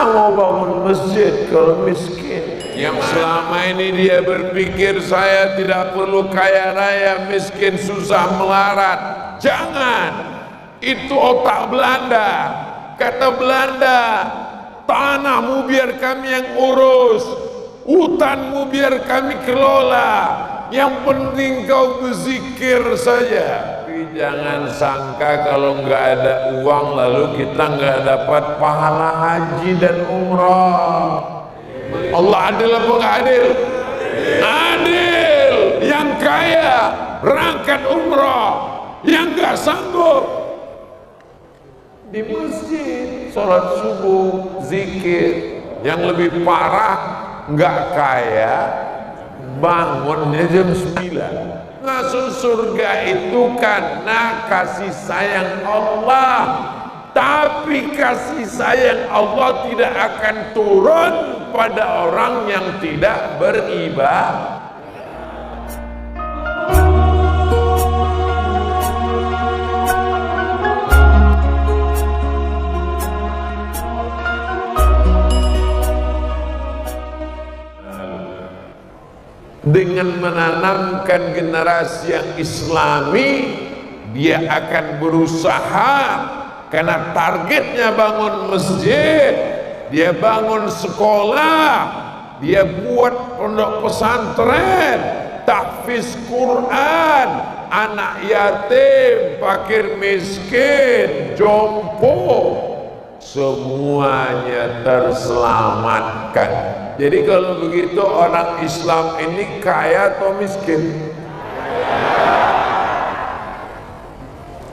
Gimana mau bangun masjid kalau miskin? Yang selama ini dia berpikir saya tidak perlu kaya raya, miskin susah melarat. Jangan, itu otak Belanda. Kata Belanda, tanahmu biar kami yang urus, hutanmu biar kami kelola, yang penting kau berzikir saja. Tapi jangan sangka kalau nggak ada uang lalu kita nggak dapat pahala haji dan umrah. Allah adil apa nggak adil? Adil. Yang kaya berangkat umrah, yang nggak sanggup di masjid sholat subuh, zikir. Yang lebih parah, nggak kaya bangunnya jam 9. Masuk surga itu karena kasih sayang Allah. Tapi kasih sayang Allah tidak akan turun pada orang yang tidak beribadah. Dengan menanamkan generasi yang islami, dia akan berusaha, karena targetnya bangun masjid, dia bangun sekolah, dia buat pondok pesantren, tahfiz Quran, anak yatim, fakir miskin, jompo, semuanya terselamatkan. Jadi kalau begitu orang Islam ini kaya atau miskin?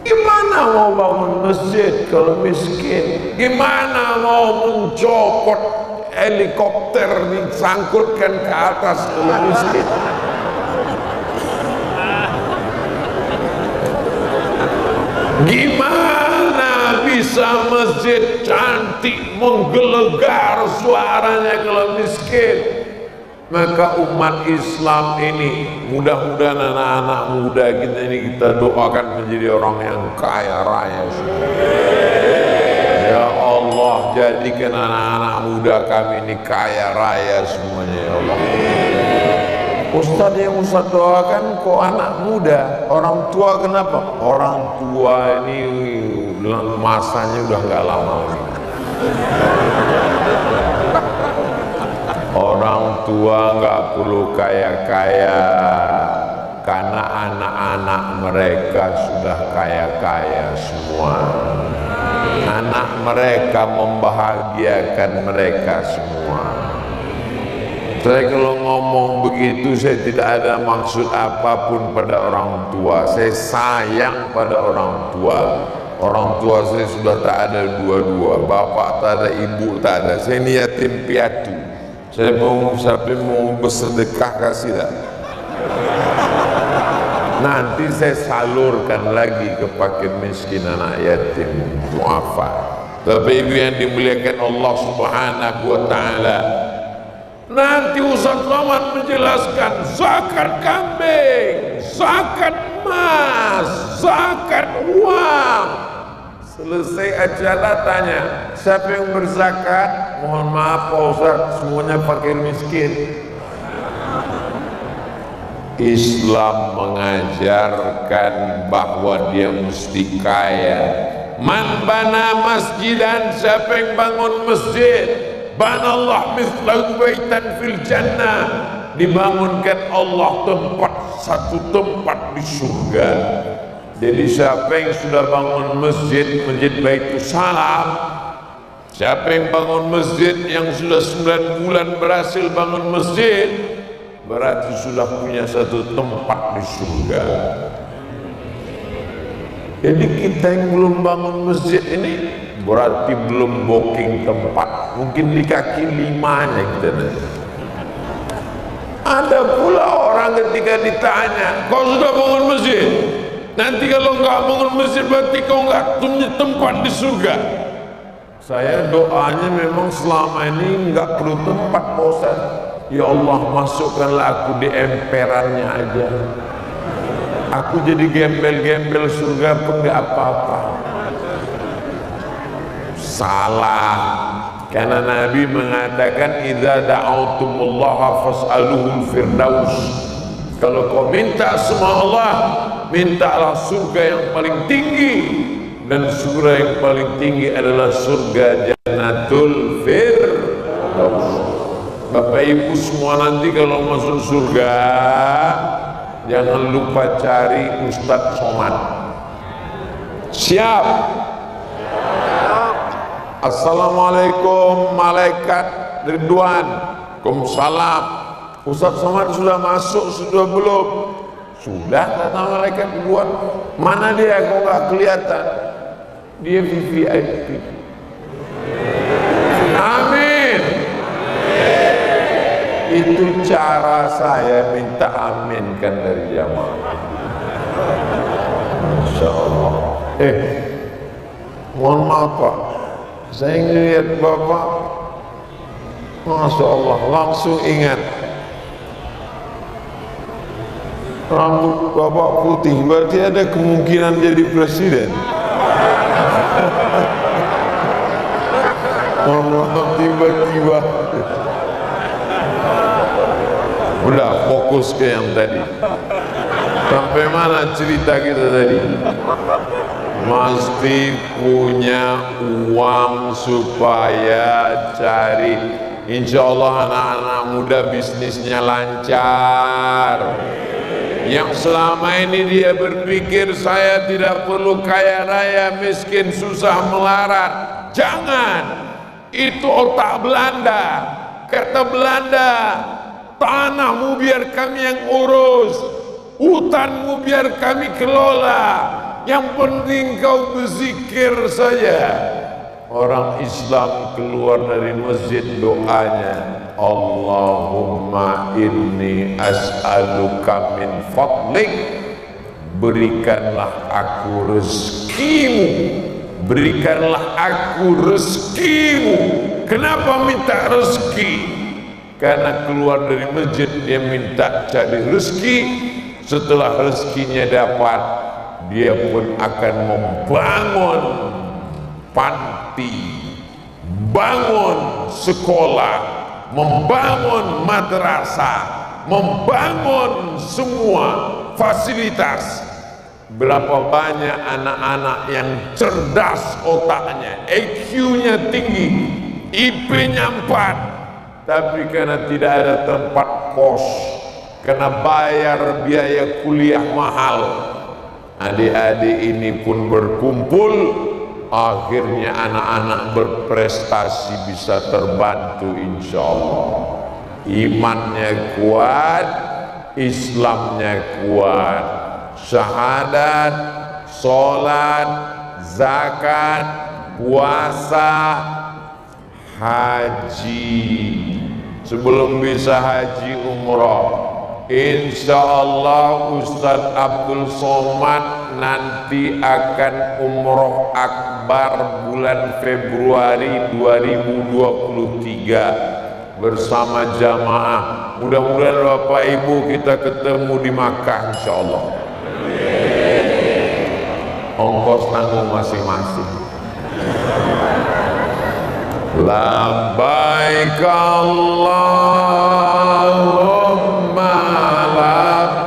Gimana mau bangun masjid kalau miskin? Gimana mau mencopot helikopter disangkutkan ke atas kalau miskin? Gimana bisa masjid cantik menggelegar suaranya kalau miskin? Maka umat Islam ini, mudah-mudahan anak-anak muda kita ini kita doakan menjadi orang yang kaya raya. Ya Allah, jadikan anak-anak muda kami ini kaya raya semuanya ya Allah. Ustadz yang Ustadz doakan kok anak muda, orang tua kenapa? Orang tua ini masanya udah nggak lama lagi. Orang tua nggak perlu kaya-kaya, karena anak-anak mereka sudah kaya-kaya semua. Anak mereka membahagiakan mereka semua. Saya kalau ngomong begitu, saya tidak ada maksud apapun pada orang tua. Saya sayang pada orang tua. Orang tua saya sudah tak ada dua-dua, bapak tak ada, ibu tak ada. Saya ini yatim piatu. Saya mau sampai mau bersedekah kasih tak? Nanti saya salurkan lagi ke fakir miskin, anak yatim, duafa. Bapak Ibu yang dimuliakan Allah Subhanahu wa taala, nanti Ustaz Somad menjelaskan zakat kambing, zakat emas, zakat uang. Selesai acara tanya, siapa yang berzakat? Mohon maaf Pak Ustaz, semuanya fakir miskin. Islam mengajarkan bahwa dia mesti kaya. Man bana masjidan, siapa yang bangun masjid, banallah mislahu baitan fil jannah, dibangunkan Allah satu tempat di surga. Jadi siapa yang sudah bangun masjid, Masjid Baitus Salam, siapa yang bangun masjid, yang sudah 9 bulan berhasil bangun masjid, berarti sudah punya satu tempat di surga. Jadi kita yang belum bangun masjid ini berarti belum booking tempat, mungkin di kaki 5-nya kita nanti. Ada pula orang ketika ditanya, kau sudah bangun masjid? Nanti kalau nggak bangun masjid berarti kau nggak punya tempat di surga. Saya doanya memang selama ini nggak perlu tempat, Pak Ustaz. Ya Allah, masukkanlah aku di emperannya aja. Aku jadi gembel-gembel surga pun nggak apa-apa. Salah. Karena Nabi mengatakan idza da'autumullaha fas'aluhul firdaus. Kalau kau minta sama Allah, mintalah surga yang paling tinggi, dan surga yang paling tinggi adalah surga Jannatul Firdaus. Bapak Ibu semua nanti kalau masuk surga jangan lupa cari Ustadz Somad. Siap? Assalamualaikum malaikat Ridwan. Waalaikumsalam. Ustadz Somad sudah masuk sudah belum? Sudah, kata malaikat Ridwan. Mana dia kok nggak kelihatan? Dia VVIP. Amin. Itu cara saya minta amin kan dari jamaah. Masya Allah. Mohon maaf Pak, saya ngelihat Bapak, Masya Allah, langsung ingat rambut Bapak putih, berarti ada kemungkinan jadi presiden. Mohon maaf tiba-tiba. Udah fokus ke yang tadi. Sampai mana cerita kita tadi? Mesti punya uang supaya cari. Insya Allah anak-anak muda bisnisnya lancar. Yang selama ini dia berpikir saya tidak perlu kaya raya, miskin, susah, melarat. Jangan. Itu otak Belanda. Kata Belanda, tanahmu biar kami yang urus, hutanmu biar kami kelola, yang penting kau berzikir saja. Orang Islam keluar dari masjid doanya, Allahumma inni as'aluka min fadlik, berikanlah aku rezekimu, berikanlah aku rezekimu. Kenapa minta rezeki? Karena keluar dari masjid dia minta cari rezeki. Setelah rezekinya dapat, dia pun akan membangun panti, bangun sekolah, membangun madrasah, membangun semua fasilitas. Berapa banyak anak-anak yang cerdas otaknya, IQ-nya tinggi, IP-nya 4, tapi karena tidak ada tempat kos, karena bayar biaya kuliah mahal, adik-adik ini pun berkumpul. Akhirnya anak-anak berprestasi, bisa terbantu insya Allah. Imannya kuat, Islamnya kuat, syahadat, sholat, zakat, puasa, haji. Sebelum bisa haji umroh, insya Allah Ustadz Abdul Somad nanti akan umroh akbar bulan Februari 2023 bersama jamaah. Mudah-mudahan Bapak Ibu kita ketemu di Makkah insya Allah. Ongkos tanggung masing-masing. Labbaik Allahumma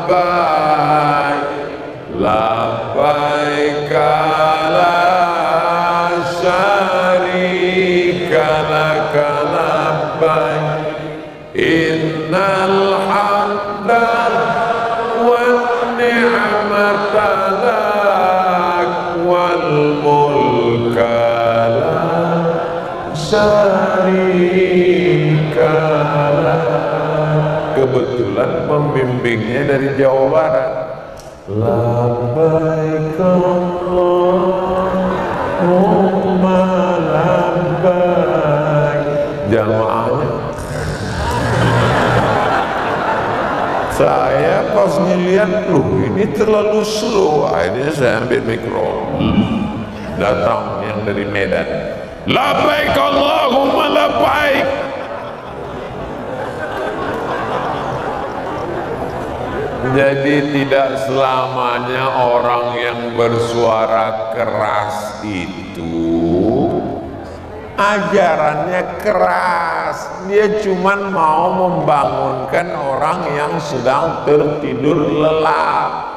labbaik, labbaik la syarika laka labbaik, innal hamda wan ni'mata lak wal mulka syarikalah. Kebetulan pembimbingnya dari Jawa Barat. Labbaik Allahumma labbaik. Jamaahnya saya pas ngeliat, loh ini terlalu slow. Akhirnya saya ambil mikro, datang yang dari Medan. Labbaik Allahumma labbaik. Jadi tidak selamanya orang yang bersuara keras itu ajarannya keras. Dia cuman mau membangunkan orang yang sedang tertidur lelap.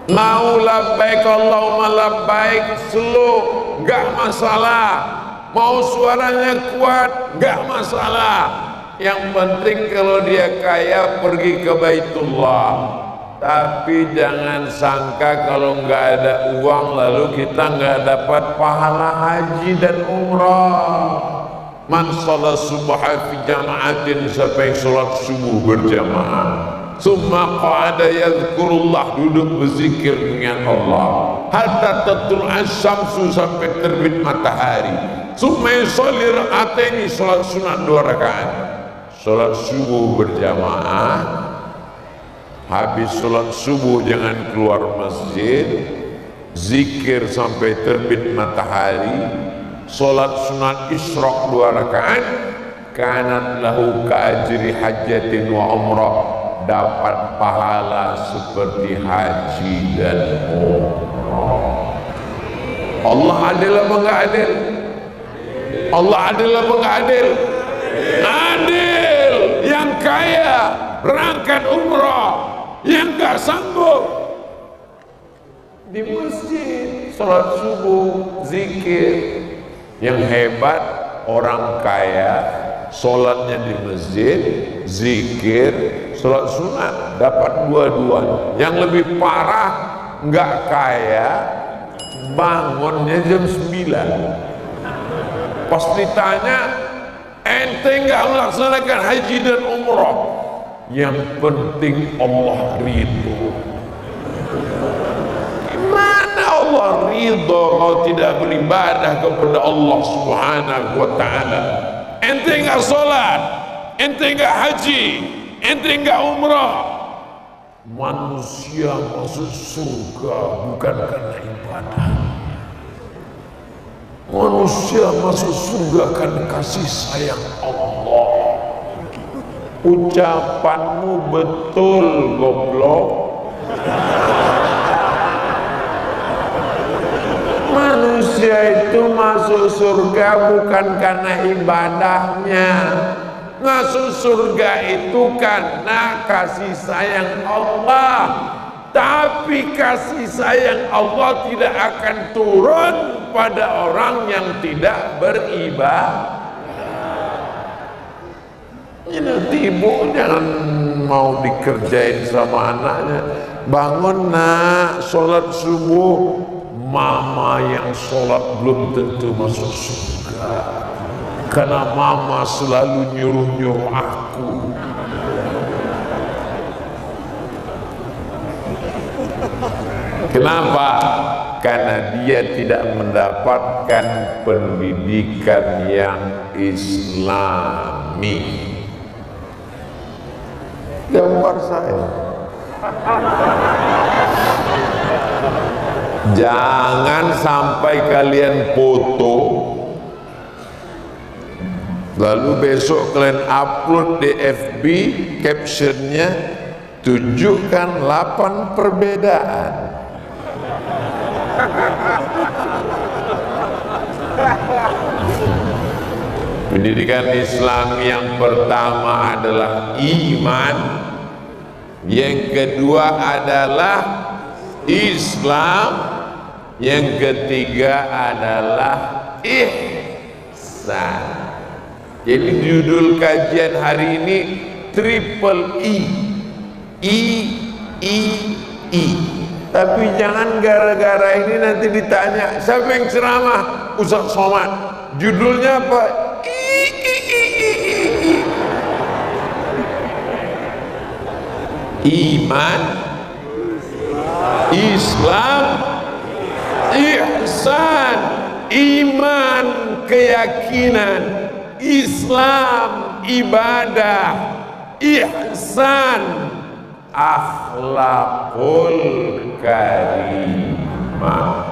Mau labbaik Allahumma labbaik slow, gak masalah. Mau suaranya kuat, gak masalah. Yang penting kalau dia kaya pergi ke Baitullah. Tapi jangan sangka kalau nggak ada uang lalu kita nggak dapat pahala haji dan umrah. Man sholat subha fi jama'atin, siapa yang sholat subuh berjamaah, summa qa'ada yadhkurullah, duduk berzikir dengan Allah, hatta tatul asyamsu, sampai terbit matahari, summa yusalli raka'ataini, sholat sunat 2 rakaat. Sholat subuh berjamaah. Habis sholat subuh jangan keluar masjid, zikir sampai terbit matahari, sholat sunat isyraq 2 rakaat, kanat lahu ka'ajri hajjatin wa umrah, dapat pahala seperti haji dan umrah. Allah adil apa enggak adil? Allah adil apa enggak adil? Adil. Yang kaya berangkat umrah, yang gak sanggup di masjid sholat subuh zikir. Yang hebat orang kaya sholatnya di masjid, zikir, sholat sunat, dapat dua-duanya. Yang lebih parah nggak kaya, bangunnya jam 9. Pas ditanya, ente nggak melaksanakan haji dan umrah? Yang penting Allah ridho. Gimana Allah ridho kalau tidak beribadah kepada Allah Subhanahu wa ta'ala? Ente nggak sholat, ente nggak haji, ente nggak umrah. Manusia masuk surga bukan karena ibadah. Manusia masuk surga karena kasih sayang Allah. Ucapanmu betul, goblok. Manusia itu masuk surga bukan karena ibadahnya. Masuk surga itu karena kasih sayang Allah. Tapi kasih sayang Allah tidak akan turun pada orang yang tidak beribadah. Ya, nanti ibu jangan mau dikerjain sama anaknya. Bangun nak, sholat subuh. Mama yang sholat belum tentu masuk surga, karena mama selalu nyuruh-nyuruh aku. Kenapa? Karena dia tidak mendapatkan pendidikan yang islami. Gambar saya. Jangan sampai kalian foto lalu besok kalian upload di FB, captionnya tunjukkan 8 perbedaan. Pendidikan Islam yang pertama adalah iman, yang kedua adalah Islam, yang ketiga adalah ihsan. Jadi judul kajian hari ini triple I. Tapi jangan gara-gara ini nanti ditanya siapa yang ceramah, Ustaz Somad. Judulnya apa? Iman, Islam, ihsan. Iman keyakinan, Islam ibadah, ihsan akhlakul karimah.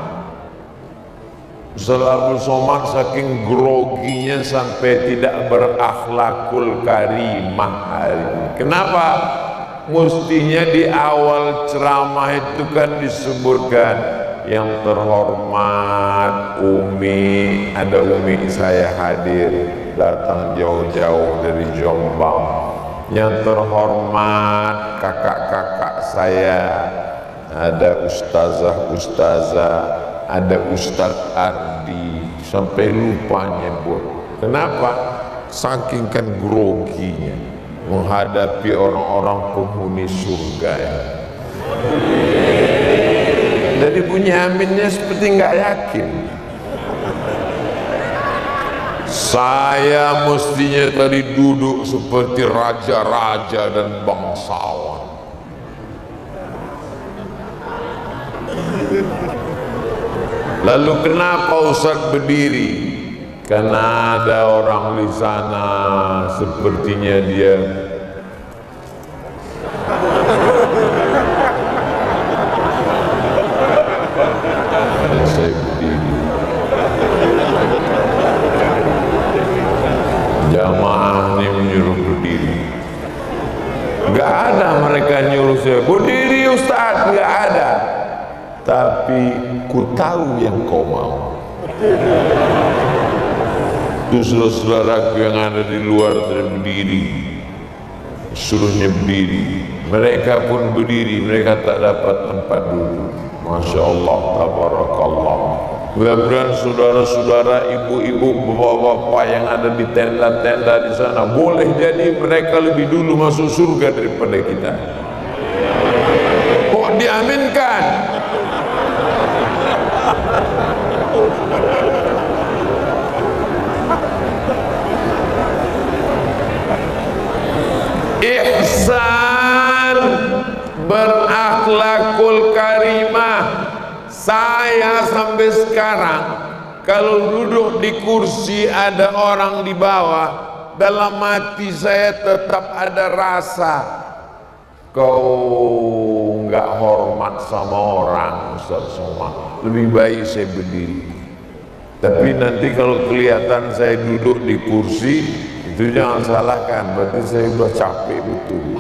Ustaz Abdul Somad saking groginya sampai tidak berakhlakul karimah hari ini. Kenapa? Mestinya di awal ceramah itu kan disebutkan yang terhormat Umi, ada Umi saya hadir, datang jauh-jauh dari Jombang. Yang terhormat kakak-kakak saya, ada ustazah, ada Ustadz Ardi, sampai lupa nyebut. Kenapa? Saking kan groginya menghadapi orang-orang penghuni surga ya. Jadi bunyi aminnya seperti nggak yakin. Saya mestinya tadi duduk seperti raja-raja dan bangsawan. Lalu kenapa Ustaz berdiri? Karena ada orang di sana sepertinya dia saya berdiri. Jamaah ini menyuruh berdiri. Gak ada mereka nyuruh saya berdiri Ustaz, gak ada. Tapi ku tahu yang kau mau. Itu saudara-saudaraku yang ada di luar berdiri, suruhnya berdiri. Mereka pun berdiri, mereka tak dapat tempat duduk. Masya Allah, tabarakallah. Mudah-mudahan saudara-saudara, ibu-ibu, bapak-bapak yang ada di tenda-tenda di sana, boleh jadi mereka lebih dulu masuk surga daripada kita. Kok diaminkan? Ihsan, berakhlakul karimah. Saya sampai sekarang kalau duduk di kursi ada orang di bawah, dalam hati saya tetap ada rasa kau nggak hormat sama orang, Ustaz Somad. Lebih baik saya berdiri. Tapi nanti kalau kelihatan saya duduk di kursi, itu jangan salahkan, berarti saya sudah capek betul.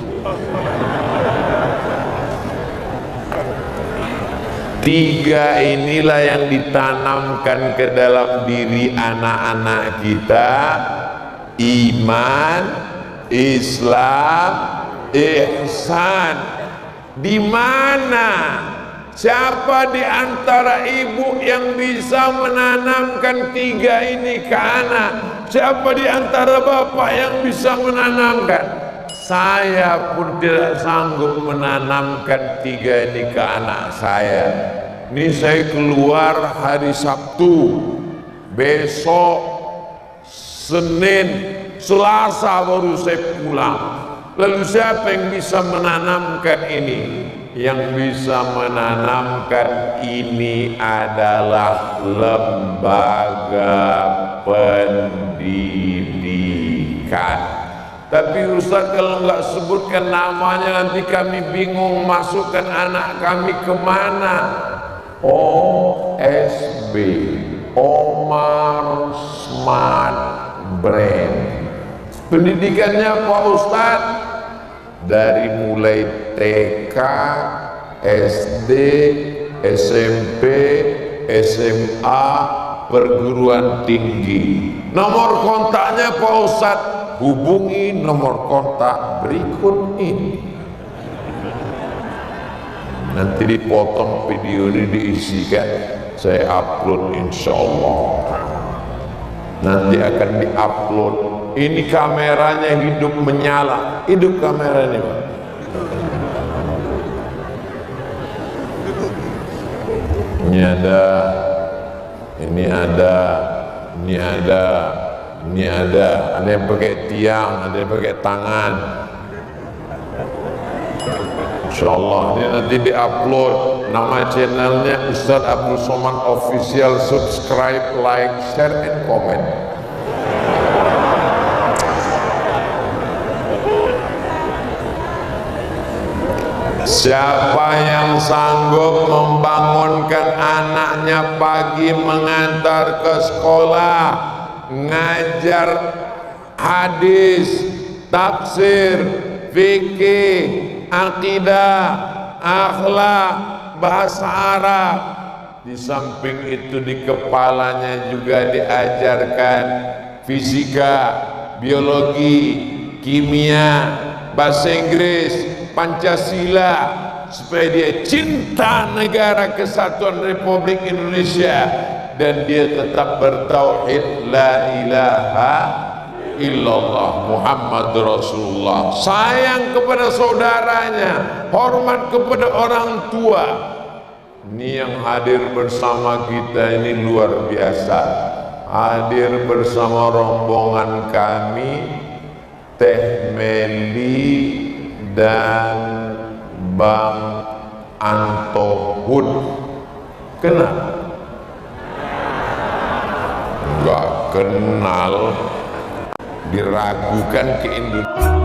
Tiga inilah yang ditanamkan ke dalam diri anak-anak kita: iman, Islam, ihsan. Di mana? Siapa di antara ibu yang bisa menanamkan tiga ini ke anak? Siapa di antara bapak yang bisa menanamkan? Saya pun tidak sanggup menanamkan tiga ini ke anak saya. Ini saya keluar hari Sabtu, besok Senin, Selasa baru saya pulang. Lalu siapa yang bisa menanamkan ini? Yang bisa menanamkan ini adalah lembaga pendidikan. Tapi Ustaz kalau nggak sebutkan namanya nanti kami bingung masukkan anak kami kemana. OSB, Omar Smart Brain. Pendidikannya Pak Ustaz dari mulai TK, SD, SMP, SMA, perguruan tinggi. Nomor kontaknya Pak Ustaz, hubungi nomor kontak berikut ini. Nanti dipotong video ini diisikan, saya upload insya Allah. Nanti akan diupload. Ini kameranya hidup menyala, hidup kamera ini Pak. Ini ada, ini ada, ini ada. Ini ada yang pakai tiang, ada yang pakai tangan. Insyaallah ini nanti diupload. Nama channelnya Ustaz Abdul Somad Official. Subscribe, like, share, and comment. Siapa yang sanggup membangunkan anaknya pagi mengantar ke sekolah, ngajar hadis, tafsir, fikih, akidah, akhlak, bahasa Arab, Di samping itu di kepalanya juga diajarkan fisika, biologi, kimia, bahasa Inggris, Pancasila, supaya dia cinta negara kesatuan Republik Indonesia dan dia tetap bertauhid la ilaha illallah Muhammad Rasulullah, sayang kepada saudaranya, hormat kepada orang tua. Ini yang hadir bersama kita ini luar biasa. Hadir bersama rombongan kami, Teh Meli dan Bang Antohud. Kenal? Enggak kenal, diragukan ke Indonesia.